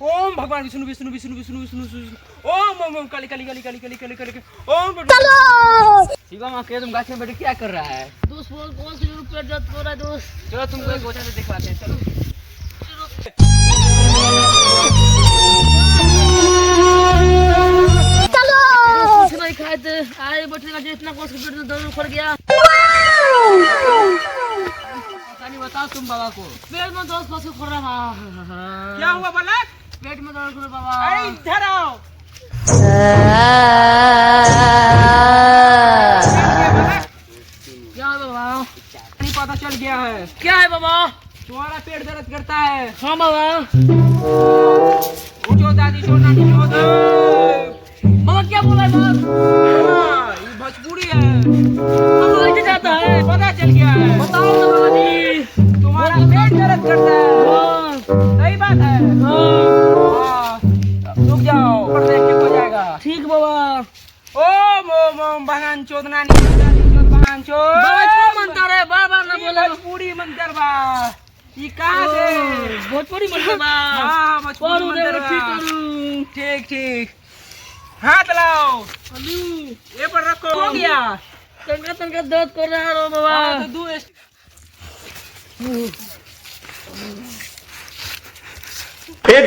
ओम भगवान विष्णु विष्णु विष्णु विष्णु विष्णु विष्णु ओम ओम ओम काली काली काली काली काली काली काली ओम। चलो शिवम आके तुम गाछ में बैठे क्या कर रहा है? दोस्त बोल कौन सी पेट दर्द हो रहा है दोस्त। चलो तुमको एक वजह से दिखवाते हैं, चलो। चलो कुछ नहीं खाए थे, आए बैठने का इतना कोस पेट दर्द उखड़ गया। बताओ तुम बाबा को। पेट में दर्द कोस उखड़ रहा है। क्या हुआ बालक? पेट में दर्द उखड़ बाबा। अरे इधर आओ। क्या है बाबा? नहीं पता चल गया है। क्या है बाबा? तुम्हारा पेट दर्द करता है। हाँ बाबा। उठो दादी छोड़ नानी छोड़। बाबा क्या बोला है बाबा? ये भोजपुरी है। बाबा कैसे जाता है? पता चल गया है। बताओ ना बाबा जी। तुम्हारा पेट दर्द करता है। हाँ सही बात है। हाँ रुक जाओ, पर देख के हो जाएगा। ठीक बाबा। ओम ओम ओम बहन चोद नानी चोद बहन चोद। बाबा क्या मंत्र है? बार बार ना बोला। भोजपुरी मंत्र बा। ये कहाँ से? भोजपुरी मंत्र बा। हाँ भोजपुरी मंत्र बा। ठीक ठीक। हाथ लाओ, ये पर रखो। हो गया। तनका तनका दर्द कर रहा है बाबा। हाँ, तो दो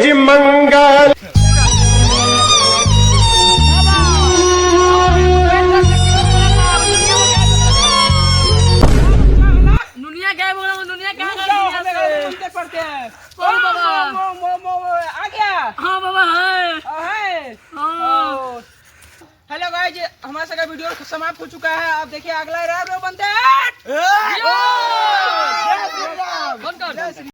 जी मंगल। दुनिया क्या बोला? दुनिया क्या पढ़ते हैं। कौन बाबा? आ गया। हाँ बाबा है। हाँ। हेलो गाइस, हमारा सगा वीडियो समाप्त हो चुका है। आप देखिए अगला रैप बनते हैं।